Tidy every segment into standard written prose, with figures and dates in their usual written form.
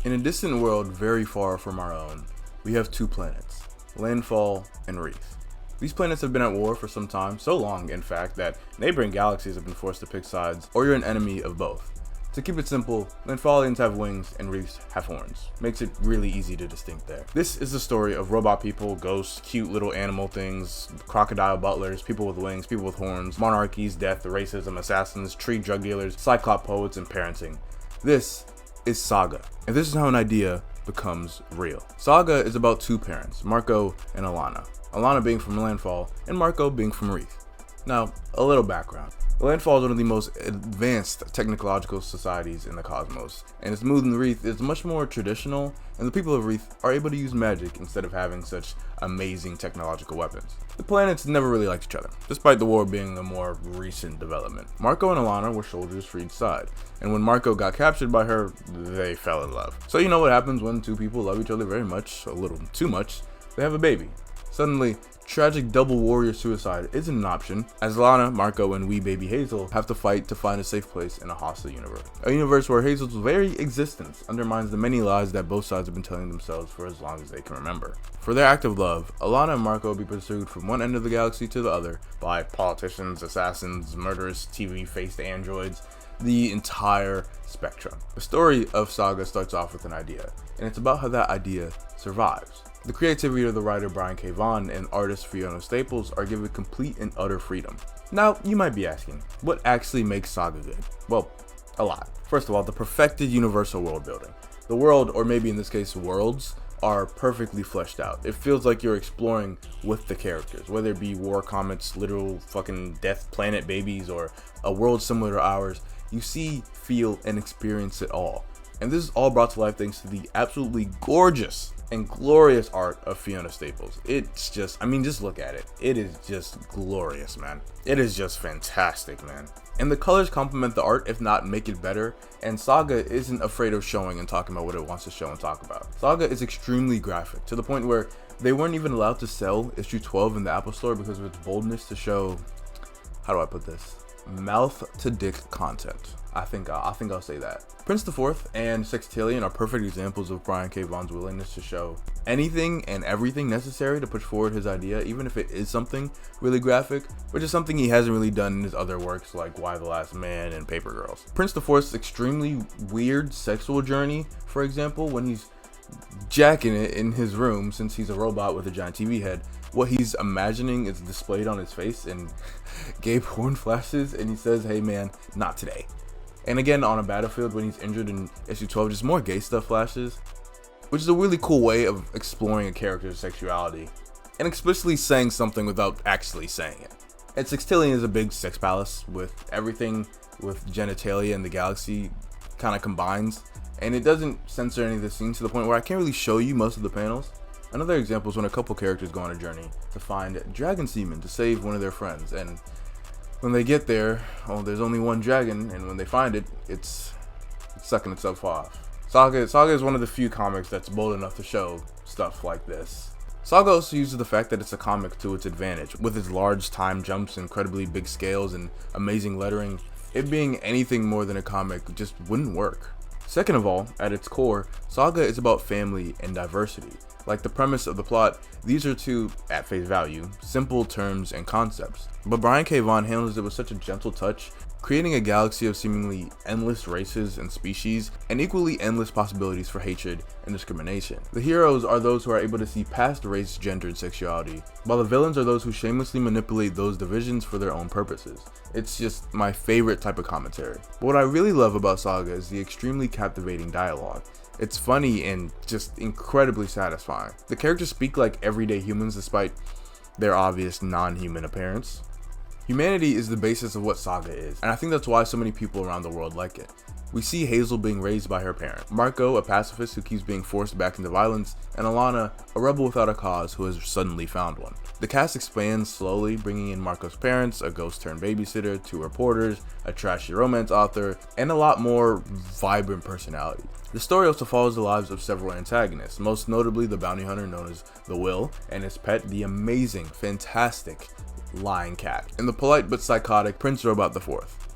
In a distant world very far from our own, we have two planets, Landfall and Wreath. These planets have been at war for some time, so long in fact that neighboring galaxies have been forced to pick sides, or you're an enemy of both. To keep it simple, Landfallians have wings and Wreaths have horns. Makes it really easy to distinct there. This is the story of robot people, ghosts, cute little animal things, crocodile butlers, people with wings, people with horns, monarchies, death, racism, assassins, tree drug dealers, cyclop poets, and parenting. This is Saga, and this is how an idea becomes real. Saga is about two parents, Marco and Alana. Alana being from Landfall, and Marco being from Wreath. Now, a little background. Landfall is one of the most advanced technological societies in the cosmos, and its mood in Wreath is much more traditional, and the people of Wreath are able to use magic instead of having such amazing technological weapons. The planets never really liked each other, despite the war being a more recent development. Marco and Alana were soldiers for each side, and when Marco got captured by her, they fell in love. So you know what happens when two people love each other very much, a little too much, they have a baby. Suddenly, tragic double warrior suicide isn't an option, as Alana, Marco, and wee baby Hazel have to fight to find a safe place in a hostile universe. A universe where Hazel's very existence undermines the many lies that both sides have been telling themselves for as long as they can remember. For their act of love, Alana and Marco will be pursued from one end of the galaxy to the other by politicians, assassins, murderous TV-faced androids, the entire spectrum. The story of Saga starts off with an idea, and it's about how that idea survives. The creativity of the writer Brian K. Vaughn and artist Fiona Staples are given complete and utter freedom. Now, you might be asking, what actually makes Saga good? Well, a lot. First of all, the perfected universal world building. The world, or maybe in this case worlds, are perfectly fleshed out. It feels like you're exploring with the characters, whether it be war comets, literal fucking death planet babies, or a world similar to ours. You see, feel, and experience it all. And this is all brought to life thanks to the absolutely gorgeous and glorious art of Fiona Staples. It's just, just look at it. It is just glorious, man. It is just fantastic, man. And the colors complement the art, if not make it better. And Saga isn't afraid of showing and talking about what it wants to show and talk about. Saga is extremely graphic, to the point where they weren't even allowed to sell issue 12 in the Apple Store because of its boldness to show, how do I put this? Mouth to dick content. I think I'll say that. Prince IV and Sextillion are perfect examples of Brian K. Vaughn's willingness to show anything and everything necessary to push forward his idea, even if it is something really graphic, which is something he hasn't really done in his other works like Why the Last Man and Paper Girls. Prince IV's extremely weird sexual journey, for example, when he's jacking it in his room, since he's a robot with a giant TV head, what he's imagining is displayed on his face in gay porn flashes, and he says, "Hey man, not today." And again, on a battlefield when he's injured in issue 12, just more gay stuff flashes, which is a really cool way of exploring a character's sexuality and explicitly saying something without actually saying it. And Sextillion is a big sex palace with everything with genitalia in the galaxy kind of combines, and it doesn't censor any of the scenes to the point where I can't really show you most of the panels. Another example is when a couple characters go on a journey to find dragon semen to save one of their friends, and when they get there, there's only one dragon, and when they find it, it's sucking itself off. Saga is one of the few comics that's bold enough to show stuff like this. Saga also uses the fact that it's a comic to its advantage, with its large time jumps, incredibly big scales, and amazing lettering. It being anything more than a comic just wouldn't work. Second of all, at its core, Saga is about family and diversity. Like the premise of the plot, these are two, at face value, simple terms and concepts. But Brian K. Vaughan handles it with such a gentle touch, creating a galaxy of seemingly endless races and species, and equally endless possibilities for hatred and discrimination. The heroes are those who are able to see past race, gender, and sexuality, while the villains are those who shamelessly manipulate those divisions for their own purposes. It's just my favorite type of commentary. But what I really love about Saga is the extremely captivating dialogue. It's funny and just incredibly satisfying. The characters speak like everyday humans despite their obvious non-human appearance. Humanity is the basis of what Saga is, and I think that's why so many people around the world like it. We see Hazel being raised by her parent, Marco, a pacifist who keeps being forced back into violence, and Alana, a rebel without a cause who has suddenly found one. The cast expands slowly, bringing in Marco's parents, a ghost-turned babysitter, 2 reporters, a trashy romance author, and a lot more vibrant personality. The story also follows the lives of several antagonists, most notably the bounty hunter known as the Will, and his pet, the amazing, fantastic Lion Cat, and the polite but psychotic Prince Robot IV.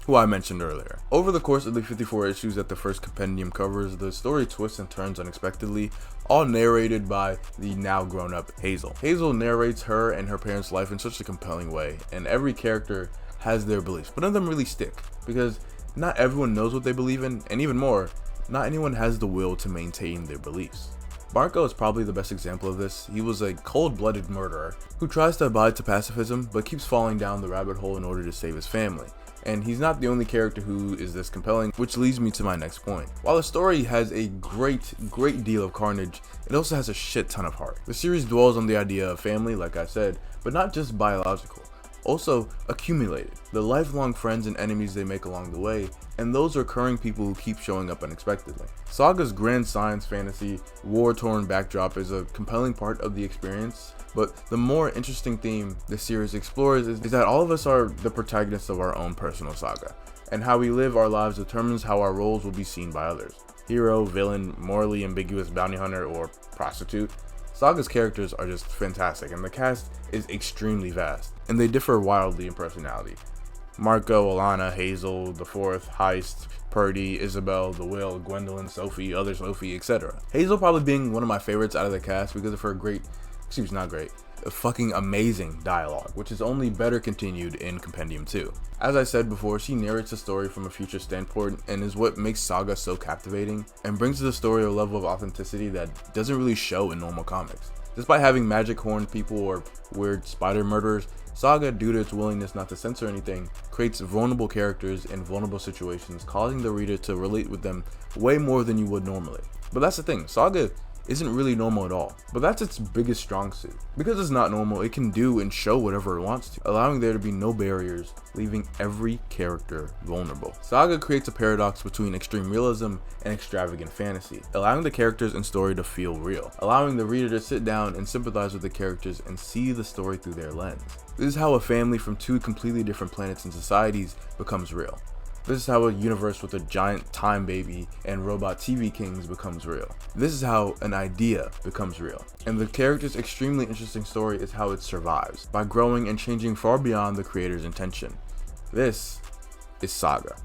who I mentioned earlier. Over the course of the 54 issues that the first compendium covers, the story twists and turns unexpectedly, all narrated by the now grown-up Hazel. Hazel narrates her and her parents' life in such a compelling way, and every character has their beliefs, but none of them really stick, because not everyone knows what they believe in, and even more, not anyone has the will to maintain their beliefs. Marco is probably the best example of this. He was a cold-blooded murderer who tries to abide to pacifism, but keeps falling down the rabbit hole in order to save his family. And he's not the only character who is this compelling, which leads me to my next point. While the story has a great deal of carnage, it also has a shit ton of heart. The series dwells on the idea of family, like I said, but not just biological, also accumulated. The lifelong friends and enemies they make along the way, and those recurring people who keep showing up unexpectedly. Saga's grand science fantasy, war-torn backdrop is a compelling part of the experience, but the more interesting theme this series explores is that all of us are the protagonists of our own personal saga, and how we live our lives determines how our roles will be seen by others. Hero, villain, morally ambiguous bounty hunter, or prostitute. Saga's characters are just fantastic, and the cast is extremely vast, and they differ wildly in personality. Marco, Alana, Hazel, the Fourth, Heist, Purdy, Isabel, The Will, Gwendolyn, Sophie, other Sophie, etc. Hazel probably being one of my favorites out of the cast because of her fucking amazing dialogue, which is only better continued in Compendium 2. As I said before, she narrates the story from a future standpoint and is what makes Saga so captivating and brings to the story a level of authenticity that doesn't really show in normal comics. Despite having magic horned people or weird spider murderers, Saga, due to its willingness not to censor anything, creates vulnerable characters in vulnerable situations, causing the reader to relate with them way more than you would normally. But that's the thing, Saga isn't really normal at all, but that's its biggest strong suit. Because it's not normal, it can do and show whatever it wants to, allowing there to be no barriers, leaving every character vulnerable. Saga creates a paradox between extreme realism and extravagant fantasy, allowing the characters and story to feel real, allowing the reader to sit down and sympathize with the characters and see the story through their lens. This is how a family from two completely different planets and societies becomes real. This is how a universe with a giant time baby and robot TV kings becomes real. This is how an idea becomes real. And the character's extremely interesting story is how it survives, by growing and changing far beyond the creator's intention. This is Saga.